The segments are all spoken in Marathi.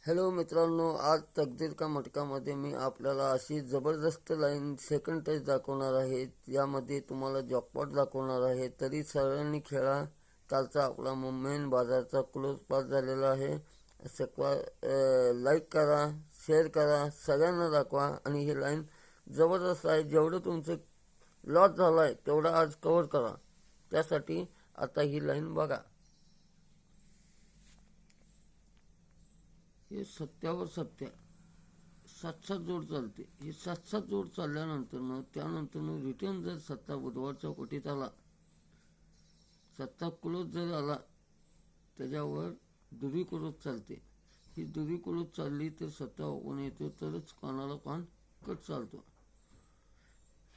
हॅलो मित्रांनो, आज तकदीर का मटकामध्ये मी आपल्याला अशी जबरदस्त लाईन सेकंड टच दाखवणार आहे. यामध्ये तुम्हाला जॉकपॉट दाखवणार आहे. तरी सर्वांनी खेळा. कालचा आपला मेन बाजारचा क्लोज पास झालेला आहे. लाईक करा, शेअर करा, सगळ्यांना दाखवा. आणि ही लाईन जबरदस्त आहे. जेवढं तुमचं लॉस झाला आहे तेवढा आज कव्हर करा. त्यासाठी आता ही लाईन बघा. हे सत्यावर सत्या 7-7 जोड चालते. हे 7-7 जोड चालल्यानंतर त्यानंतर रिटर्न जर सत्ता बुधवारच्या कोटीत आला, सत्ता क्लोज जर आला, त्याच्यावर दुरी क्लोज चालते. ही दुरी क्लोज चालली तर सत्ता ओपन येतो, तरच कानाला कान कट चालतो.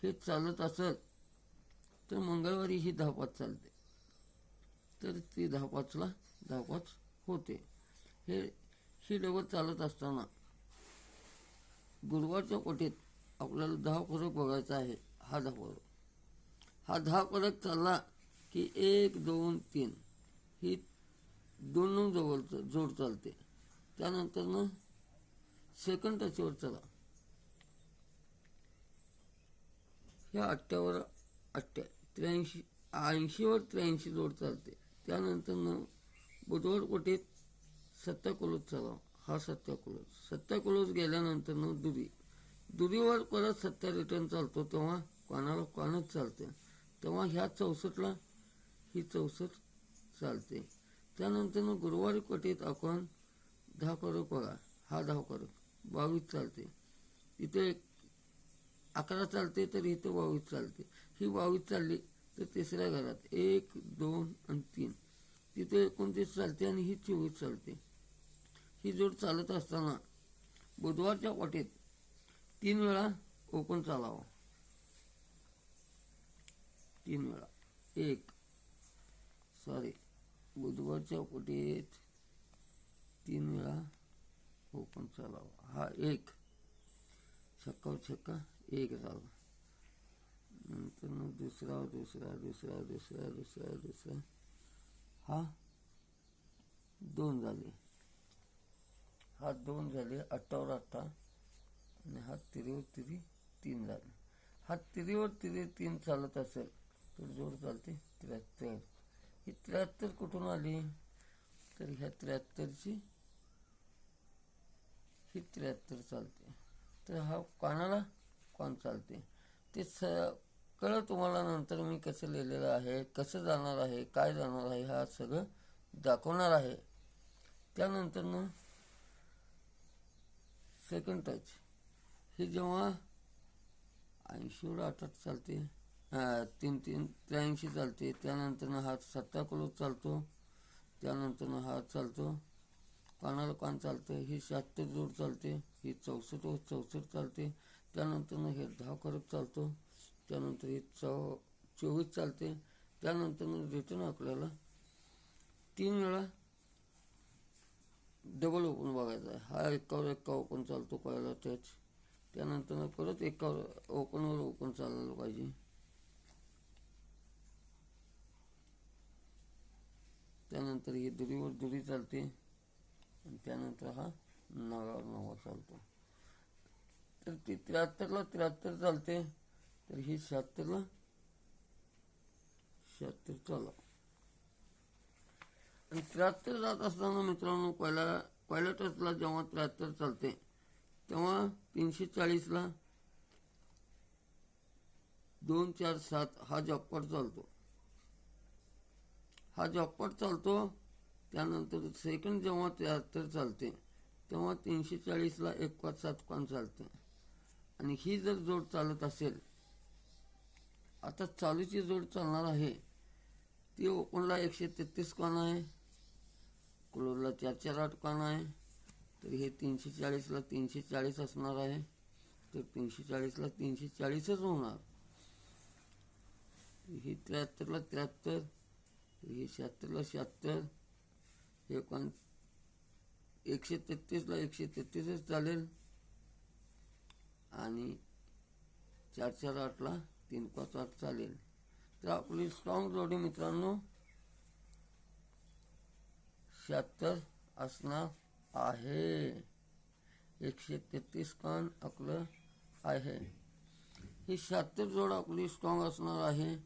हे चालत असेल तर मंगळवारी ही 10-5 चालते, तर ती 10-5ला 10-5 होते. ही डबल चालत असताना गुरुवारच्या कोटीत आपल्याला 10 फरक बघायचा आहे. हा 10 फरक चालला की 1, 2, 3 ही 2 जवळ जोड चालते. त्यानंतर सेकंड टचवर चला. ह्या 80वर 83 जोड चालते. त्यानंतर बुधवार कोटीत सत्ता क्लोज चालावा. हा सत्ता क्लोज गेल्यानंतर दुरीवर परत सत्ता रिटर्न चालतो, तेव्हा कानाला कानच चालते. तेव्हा ह्या 64ला ही 64 चालते. त्यानंतर गुरुवारी कोटीत आपण 10 फरक बघा. हा 10 फरक 22 चालते. इथे 11 चालते, तर इथे 22 चालते. ही 22 चालली तर तिसऱ्या घरात 1, 2 आणि 3 तिथे 29 चालते आणि ही 24 चालते. ही जोड चालत असताना बुधवारच्या कोटीत 3 वेळा ओपन चालावं. 3 वेळा बुधवारच्या कोटीत 3 वेळा ओपन चालावा. हा 1 छक्का 1 झाला. नंतर दुसरा हा 2 झाले. हा 2 झाले. 8वर 8 आणि हा तिरीवर 3 झाले. हा तिरीवर 3 चालत असेल तर जोड चालते 73. ही 73 कुठून आली? तर ह्या 73ची ही 73 चालते. तर हा कानाला कान चालते. ते सगळं तुम्हाला नंतर मी कसं लिहिलेलं आहे, कसं जाणार आहे, काय जाणार आहे, हा सगळं दाखवणार आहे. त्यानंतर सेकंड टच हे जेव्हा 80वर 8 चालते, 83 चालते. त्यानंतर हा सत्ता क्लोज चालतो. त्यानंतर हा चालतो, कानाला कान चालतं. ही 76 जोड चालते. ही 64 चालते. त्यानंतर हे 10 फरक चालतो. त्यानंतर हे 24 चालते. त्यानंतर रिटर्न आपल्याला 3 वेळा डबल ओपन बघायचा आहे. हा 1वर ओपन चालतो पहिला टच. त्यानंतर परत 1वर ओपन चाललं पाहिजे. त्यानंतर ही दुरीवर दुरी चालते आणि त्यानंतर हा 9 चालतो. तर ती 73ला 73 चालते. तर ही 76ला 76 चालवा. आणि 73 जात असताना मित्रांनो पहिल्या टचला जेव्हा 73 चालते, तेव्हा 340ला 2, 4, 7 हा जॉकपॉट चालतो. त्यानंतर सेकंड जेव्हा 73 चालते, तेव्हा 340ला 1, 5, 7 पान चालते. आणि ही जर जोड चालत असेल, आता चालूची जोड चालणार आहे ती ओपनला 133 कान आहे, क्लोजला 448 कान आहे. तर हे 340ला 340 असणार आहे. तर 340ला 340च होणार. ही 73ला 73, ही 76ला 76, हे 133ला 133च चालेल. आणि 448ला 358 चालेल. तर आपली स्ट्रॉंग जोडी मित्रांनो 76 असणार. आहे. 133 कान आपलं आहे. ही 76 जोड आपली स्ट्रॉंग असणार आहे.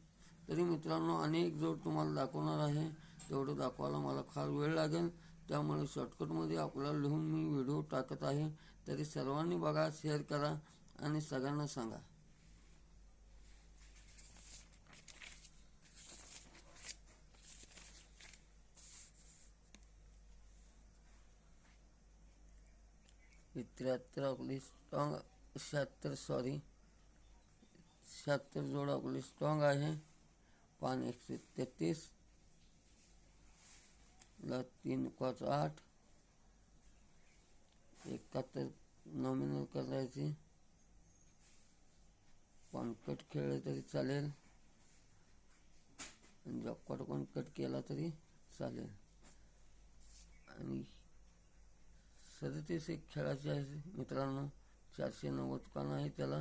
तरी मित्रांनो अनेक जोड तुम्हाला दाखवणार आहे. तेवढं दाखवायला मला फार वेळ लागेल, त्यामुळे शॉर्टकटमध्ये आपल्याला लिहून मी व्हिडिओ टाकत आहे. तरी सर्वांनी बघा, शेअर करा आणि सगळ्यांना सांगा. ही 73 आपली स्ट्रॉंग 76 जोड आपली स्ट्रॉंग आहे. पान 133 ला 3 5 8 71 नॉमिनल करायची. पान कट खेळले तरी चालेल आणि जॉबकट पण कट केला तरी चालेल. आणि 37 एक खेळाची आहे मित्रांनो. 490 पान आहे त्याला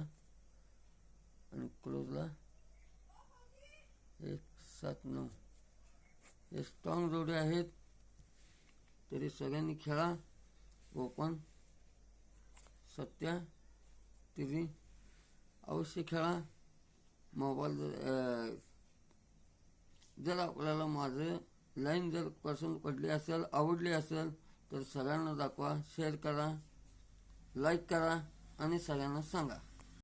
आणि क्लोजला 179. हे स्ट्रॉंग जोडे आहेत. तरी सगळ्यांनी खेळा. ओपन सत्या टीव्ही अवश्य खेळा. मोबाईल जर आपल्याला माझं लाईन जर पसंत पडली असेल, आवडली असेल तर सगळ्यांना दाखवा, शेअर करा, लाईक करा आणि सगळ्यांना सांगा.